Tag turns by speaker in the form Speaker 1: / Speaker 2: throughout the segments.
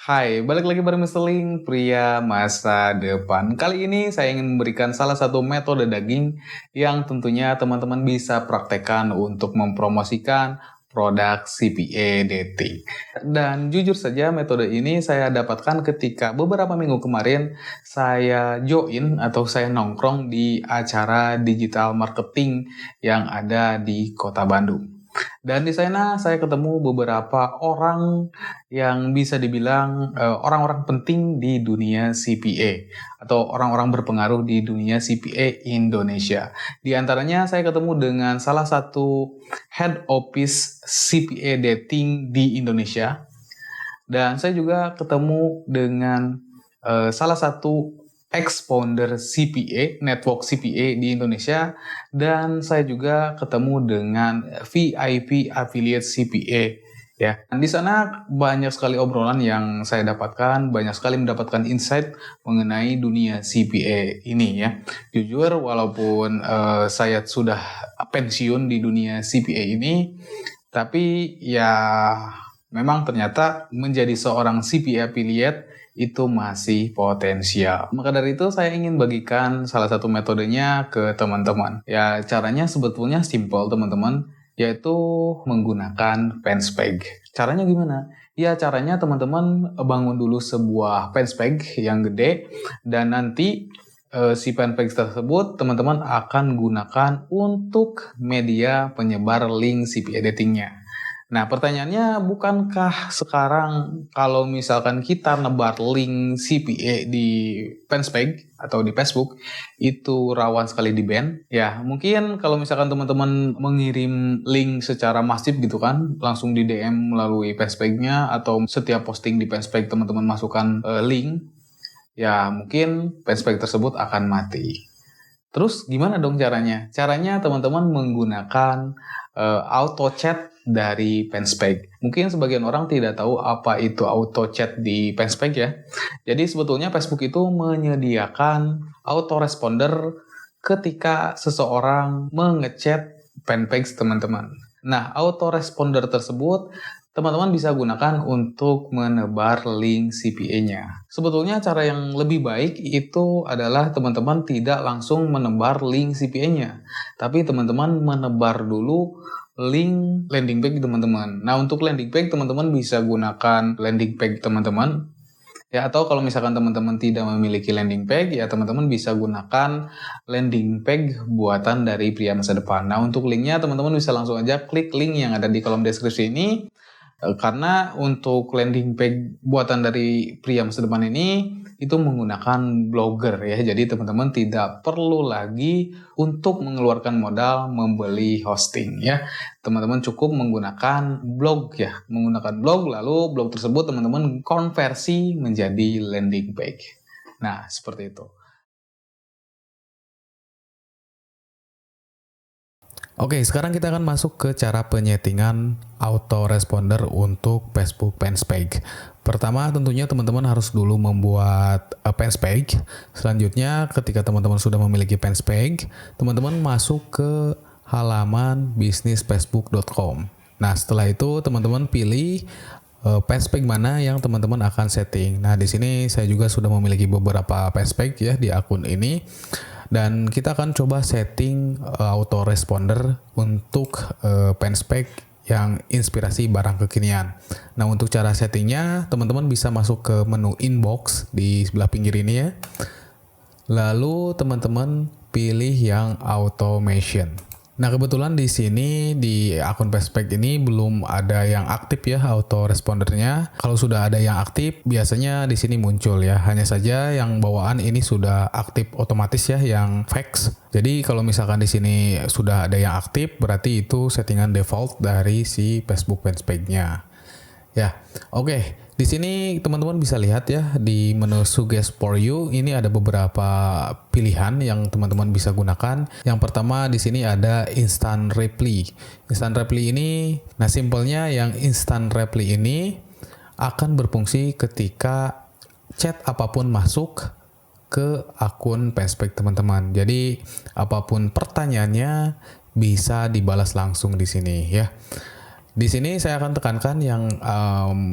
Speaker 1: Hai, balik lagi bareng Mr. Link, pria masa depan. Kali ini saya ingin memberikan salah satu metode daging yang tentunya teman-teman bisa praktekkan untuk mempromosikan produk CPA dating. Dan jujur saja metode ini saya dapatkan ketika beberapa minggu kemarin saya join atau saya nongkrong di acara digital marketing yang ada di Kota Bandung. Dan di sana saya ketemu beberapa orang yang bisa dibilang orang-orang penting di dunia CPA atau orang-orang berpengaruh di dunia CPA Indonesia. Di antaranya saya ketemu dengan salah satu head office CPA dating di Indonesia, dan saya juga ketemu dengan salah satu ex-founder CPA, network CPA di Indonesia, dan saya juga ketemu dengan VIP affiliate CPA. Ya, di sana banyak sekali obrolan yang saya dapatkan, banyak sekali mendapatkan insight mengenai dunia CPA ini ya. Jujur, walaupun saya sudah pensiun di dunia CPA ini, tapi ya memang ternyata menjadi seorang CPA affiliate itu masih potensial. Maka dari itu saya ingin bagikan salah satu metodenya ke teman-teman. Ya, caranya sebetulnya simple teman-teman, yaitu menggunakan fanspage. Caranya gimana? Ya, caranya teman-teman bangun dulu sebuah fanspage yang gede, dan nanti si fanpage tersebut teman-teman akan gunakan untuk media penyebar link CPA datingnya. Nah, pertanyaannya, bukankah sekarang kalau misalkan kita nebar link CPA di fanspage atau di Facebook, itu rawan sekali di-ban? Ya, mungkin kalau misalkan teman-teman mengirim link secara masif gitu kan, langsung di DM melalui fanspage-nya, atau setiap posting di fanspage teman-teman masukkan link, ya mungkin fanspage tersebut akan mati. Terus gimana dong caranya? Caranya teman-teman menggunakan auto chat dari fanspage. Mungkin sebagian orang tidak tahu apa itu auto chat di fanspage ya. Jadi sebetulnya Facebook itu menyediakan autoresponder ketika seseorang mengechat fanpage teman-teman. Nah, autoresponder tersebut teman-teman bisa gunakan untuk menebar link CPA-nya. Sebetulnya cara yang lebih baik itu adalah teman-teman tidak langsung menebar link CPA-nya, tapi teman-teman menebar dulu link landing page teman-teman. Nah, untuk landing page teman-teman bisa gunakan landing page teman-teman. Ya, atau kalau misalkan teman-teman tidak memiliki landing page, ya teman-teman bisa gunakan landing page buatan dari pria masa depan. Nah, untuk linknya teman-teman bisa langsung aja klik link yang ada di kolom deskripsi ini. Karena untuk landing page buatan dari pria masa depan ini itu menggunakan Blogger ya. Jadi teman-teman tidak perlu lagi untuk mengeluarkan modal membeli hosting ya. Teman-teman cukup menggunakan blog ya. Menggunakan blog, lalu blog tersebut teman-teman konversi menjadi landing page. Nah, seperti itu.
Speaker 2: Oke, sekarang kita akan masuk ke cara penyetingan autoresponder untuk Facebook fanspage. Pertama, tentunya teman-teman harus dulu membuat fanspage. Selanjutnya, ketika teman-teman sudah memiliki fanspage, teman-teman masuk ke halaman bisnisfacebook.com. Nah, setelah itu teman-teman pilih fanspage mana yang teman-teman akan setting. Nah, di sini saya juga sudah memiliki beberapa fanspage ya di akun ini. Dan kita akan coba setting autoresponder untuk fanspage yang inspirasi barang kekinian. Nah, untuk cara settingnya, teman-teman bisa masuk ke menu inbox di sebelah pinggir ini ya. Lalu teman-teman pilih yang automation. Nah, kebetulan di sini di akun fanspage ini belum ada yang aktif ya autorespondernya. Kalau sudah ada yang aktif, biasanya di sini muncul ya. Hanya saja yang bawaan ini sudah aktif otomatis ya, yang fax. Jadi kalau misalkan di sini sudah ada yang aktif, berarti itu settingan default dari si Facebook fanspage-nya. Ya, oke. Di sini teman-teman bisa lihat ya di menu Suggest for You ini ada beberapa pilihan yang teman-teman bisa gunakan. Yang pertama di sini ada Instant Reply. Instant Reply ini, nah simpelnya yang Instant Reply ini akan berfungsi ketika chat apapun masuk ke akun fanspage teman-teman. Jadi apapun pertanyaannya bisa dibalas langsung di sini ya. Di sini saya akan tekankan yang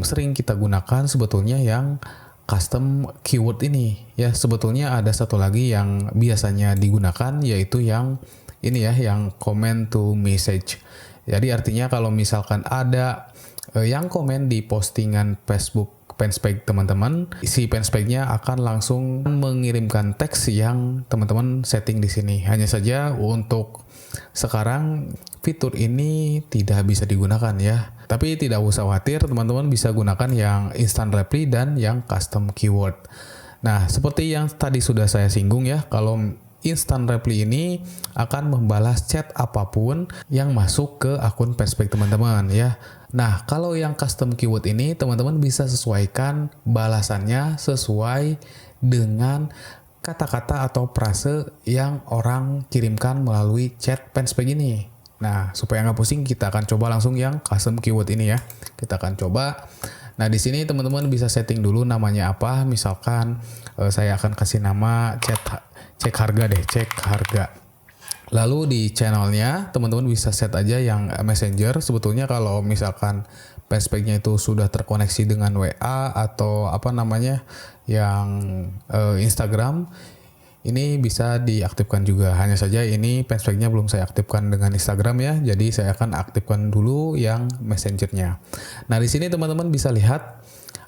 Speaker 2: sering kita gunakan sebetulnya yang custom keyword ini ya. Sebetulnya ada satu lagi yang biasanya digunakan, yaitu yang ini ya, yang comment to message. Jadi artinya kalau misalkan ada yang komen di postingan Facebook fanspage teman-teman, si fanspage-nya akan langsung mengirimkan teks yang teman-teman setting di sini. Hanya saja untuk sekarang fitur ini tidak bisa digunakan ya. Tapi tidak usah khawatir, teman-teman bisa gunakan yang instant reply dan yang custom keyword. Nah, seperti yang tadi sudah saya singgung ya, kalau instant reply ini akan membalas chat apapun yang masuk ke akun fanspage teman-teman ya. Nah, kalau yang custom keyword ini teman-teman bisa sesuaikan balasannya sesuai dengan kata-kata atau frase yang orang kirimkan melalui chat fanspage ini. Nah, supaya nggak pusing, kita akan coba langsung yang custom keyword ini ya. Kita akan coba. Nah, di sini teman-teman bisa setting dulu namanya apa. Misalkan saya akan kasih nama cek harga deh, cek harga. Lalu di channelnya teman-teman bisa set aja yang messenger. Sebetulnya kalau misalkan fanspage-nya itu sudah terkoneksi dengan WA atau apa namanya yang Instagram, ini bisa diaktifkan juga. Hanya saja ini fanspage-nya belum saya aktifkan dengan Instagram ya. Jadi saya akan aktifkan dulu yang messengernya. Nah, di sini teman-teman bisa lihat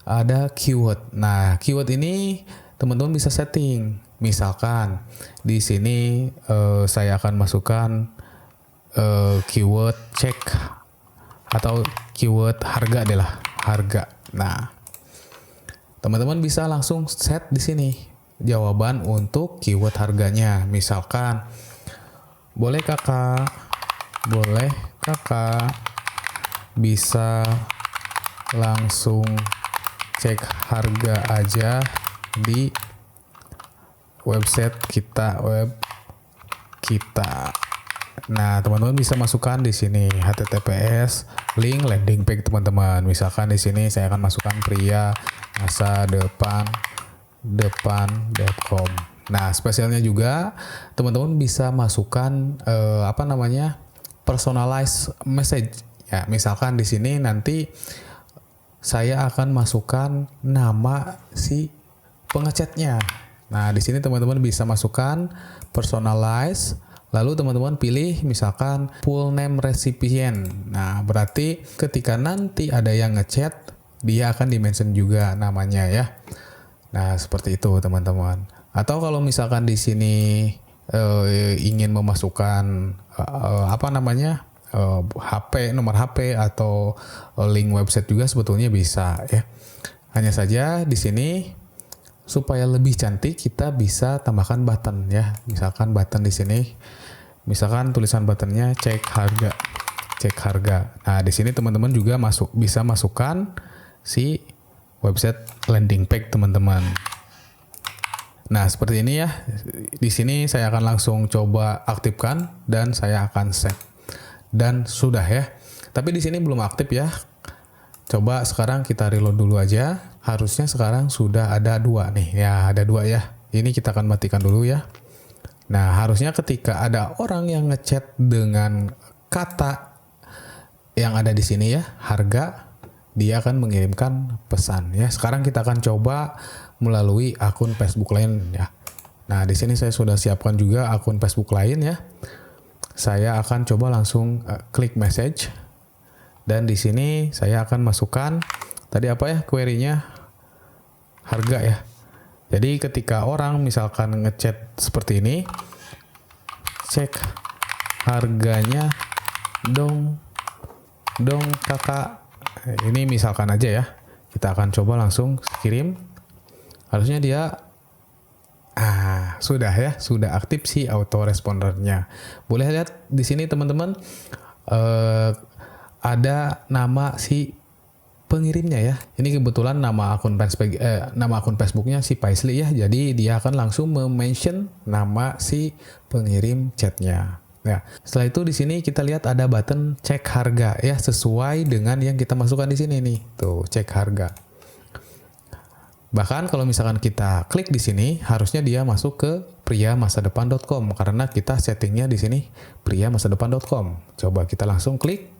Speaker 2: ada keyword. Nah, keyword ini teman-teman bisa setting. Misalkan di sini saya akan masukkan keyword cek atau keyword harga deh lah, harga. Nah, teman-teman bisa langsung set di sini jawaban untuk keyword harganya. Misalkan, boleh kakak bisa langsung cek harga aja di website kita, web kita. Nah, teman-teman bisa masukkan di sini https link landing page teman-teman. Misalkan di sini saya akan masukkan pria masa depan.com. Nah, spesialnya juga teman-teman bisa masukkan personalized message. Ya, misalkan di sini nanti saya akan masukkan nama si pengechatnya. Nah, di sini teman-teman bisa masukkan personalize, lalu teman-teman pilih misalkan full name recipient. Nah, berarti ketika nanti ada yang ngechat, dia akan di-mention juga namanya ya. Nah, seperti itu teman-teman. Atau kalau misalkan di sini ingin memasukkan HP, nomor HP atau link website juga sebetulnya bisa ya. Hanya saja di sini supaya lebih cantik kita bisa tambahkan button ya. Misalkan button di sini, misalkan tulisan buttonnya cek harga. Nah, di sini teman-teman juga bisa masukkan si website landing page teman-teman. Nah, seperti ini ya. Di sini saya akan langsung coba aktifkan dan saya akan save. Dan sudah ya. Tapi di sini belum aktif ya. Coba sekarang kita reload dulu aja. Harusnya sekarang sudah ada 2 nih. Ya, ada 2 ya. Ini kita akan matikan dulu ya. Nah, harusnya ketika ada orang yang ngechat dengan kata yang ada di sini ya, harga, dia akan mengirimkan pesan ya. Sekarang kita akan coba melalui akun Facebook lain ya. Nah, di sini saya sudah siapkan juga akun Facebook lain ya. Saya akan coba langsung klik message. Dan di sini saya akan masukkan tadi apa ya query-nya, harga ya. Jadi ketika orang misalkan ngechat seperti ini, cek harganya dong kakak. Ini misalkan aja ya. Kita akan coba langsung kirim. Harusnya dia sudah ya, sudah aktif si autorespondernya. Boleh lihat di sini teman-teman, ada nama si pengirimnya ya. Ini kebetulan nama akun Facebooknya si Paisley ya. Jadi dia akan langsung mention nama si pengirim chatnya. Ya, setelah itu di sini kita lihat ada button cek harga ya, sesuai dengan yang kita masukkan di sini nih. Tuh, cek harga. Bahkan kalau misalkan kita klik di sini, harusnya dia masuk ke priamasadepan.com karena kita settingnya di sini priamasadepan.com. Coba kita langsung klik.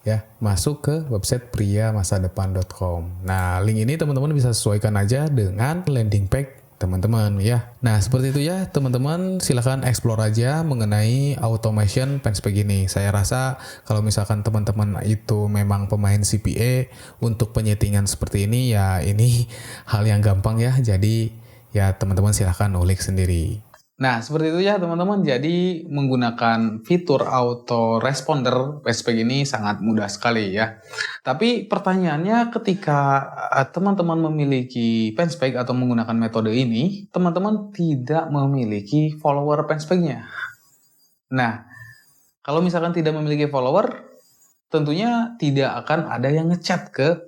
Speaker 2: ya, masuk ke website priyamasadepan.com. Nah, link ini teman-teman bisa sesuaikan aja dengan landing page teman-teman ya. Nah, seperti itu ya teman-teman, silahkan explore aja mengenai automation fanspage ini. Saya rasa kalau misalkan teman-teman itu memang pemain CPA untuk penyetingan seperti ini ya, ini hal yang gampang ya. Jadi ya teman-teman silahkan ulik sendiri.
Speaker 1: Nah, seperti itu ya teman-teman. Jadi menggunakan fitur autoresponder fanspage ini sangat mudah sekali ya. Tapi pertanyaannya ketika teman-teman memiliki fanspage atau menggunakan metode ini, teman-teman tidak memiliki follower fanspage-nya. Nah, kalau misalkan tidak memiliki follower, tentunya tidak akan ada yang ngechat ke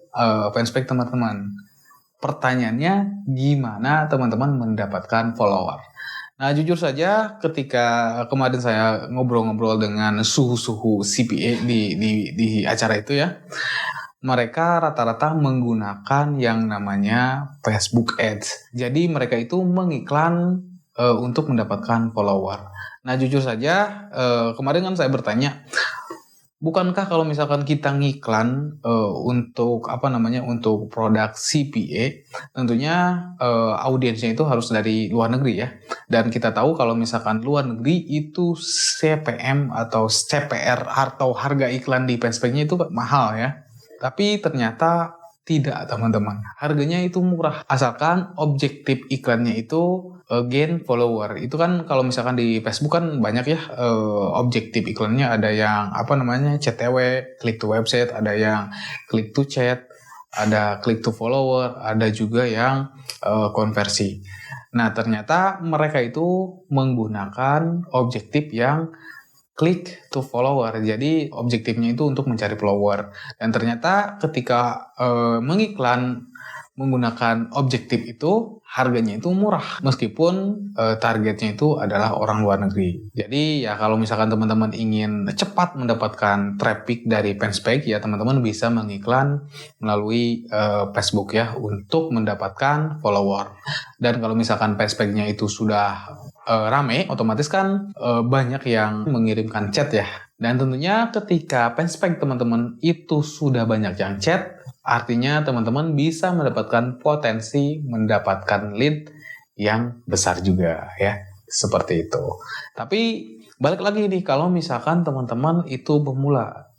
Speaker 1: fanspage teman-teman. Pertanyaannya, gimana teman-teman mendapatkan follower? Nah, jujur saja ketika kemarin saya ngobrol-ngobrol dengan suhu-suhu CPA di acara itu ya, mereka rata-rata menggunakan yang namanya Facebook Ads. Jadi mereka itu mengiklan untuk mendapatkan follower. Nah, jujur saja kemarin kan saya bertanya, bukankah kalau misalkan kita ngiklan untuk untuk produk CPA, tentunya audiensnya itu harus dari luar negeri ya. Dan kita tahu kalau misalkan luar negeri itu CPM atau CPR atau harga iklan di fanspage-nya itu mahal ya. Tapi ternyata tidak teman-teman. Harganya itu murah asalkan objektif iklannya itu gain follower. Itu kan kalau misalkan di Facebook kan banyak ya objektif iklannya, ada yang CTW, click to website, ada yang click to chat, ada click to follower, ada juga yang konversi. Nah, ternyata mereka itu menggunakan objektif yang click to follower. Jadi objektifnya itu untuk mencari follower. Dan ternyata ketika mengiklan menggunakan objektif itu, harganya itu murah meskipun targetnya itu adalah orang luar negeri. Jadi ya kalau misalkan teman-teman ingin cepat mendapatkan traffic dari fanspage ya, teman-teman bisa mengiklan melalui Facebook ya untuk mendapatkan follower. Dan kalau misalkan fanspage-nya itu sudah rame, otomatis kan banyak yang mengirimkan chat ya. Dan tentunya ketika fanspage teman-teman itu sudah banyak yang chat, artinya teman-teman bisa mendapatkan potensi mendapatkan lead yang besar juga ya, seperti itu. Tapi balik lagi nih, kalau misalkan teman-teman itu pemula,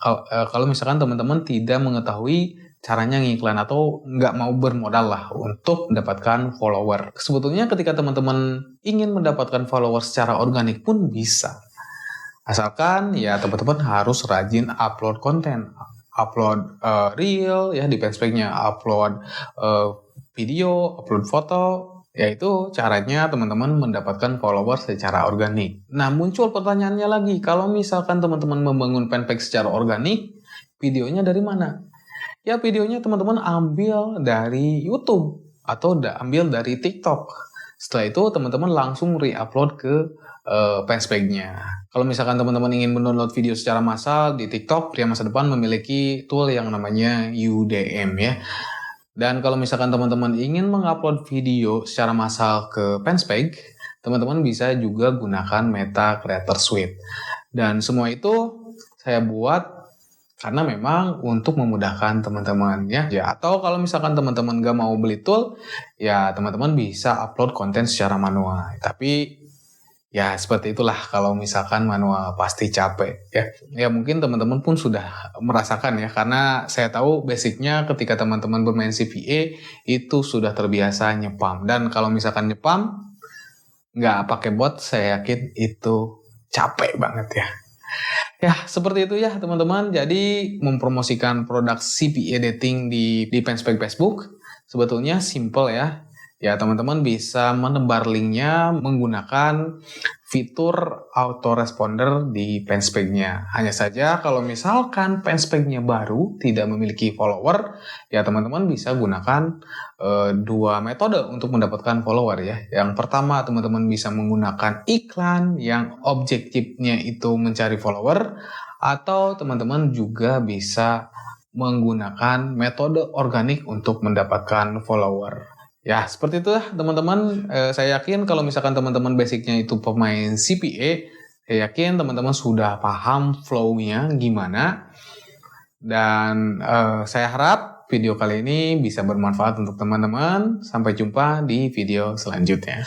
Speaker 1: kalau misalkan teman-teman tidak mengetahui caranya ngiklan atau nggak mau bermodal lah untuk mendapatkan follower. Sebetulnya ketika teman-teman ingin mendapatkan follower secara organik pun bisa. Asalkan ya teman-teman harus rajin upload konten. Upload reel ya di fanspage-nya, upload video, upload foto, yaitu caranya teman-teman mendapatkan follower secara organik. Nah, muncul pertanyaannya lagi, kalau misalkan teman-teman membangun fanpage secara organik, videonya dari mana? Ya, videonya teman-teman ambil dari YouTube atau ambil dari TikTok. Setelah itu teman-teman langsung re-upload ke fanspage-nya. Kalau misalkan teman-teman ingin mendownload video secara massal di TikTok, Pria Masa Depan memiliki tool yang namanya UDM ya. Dan kalau misalkan teman-teman ingin mengupload video secara massal ke fanspage, teman-teman bisa juga gunakan Meta Creator Suite. Dan semua itu saya buat karena memang untuk memudahkan teman-teman ya. Atau kalau misalkan teman-teman gak mau beli tool, ya teman-teman bisa upload konten secara manual. Tapi ya seperti itulah, kalau misalkan manual pasti capek ya. Ya mungkin teman-teman pun sudah merasakan ya, karena saya tahu basicnya ketika teman-teman bermain CPA itu sudah terbiasa nyepam. Dan kalau misalkan nyepam nggak pakai bot, saya yakin itu capek banget ya. Ya, seperti itu ya teman-teman. Jadi mempromosikan produk CPA dating di fanspage Facebook sebetulnya simple ya. Ya, teman-teman bisa menebar linknya menggunakan fitur autoresponder di fanspage-nya. Hanya saja kalau misalkan fanspage-nya baru, tidak memiliki follower, ya teman-teman bisa gunakan dua metode untuk mendapatkan follower ya. Yang pertama, teman-teman bisa menggunakan iklan yang objektifnya itu mencari follower, atau teman-teman juga bisa menggunakan metode organik untuk mendapatkan follower. Ya, seperti itu teman-teman. Saya yakin kalau misalkan teman-teman basicnya itu pemain CPA, saya yakin teman-teman sudah paham flow-nya gimana. Dan saya harap video kali ini bisa bermanfaat untuk teman-teman. Sampai jumpa di video selanjutnya.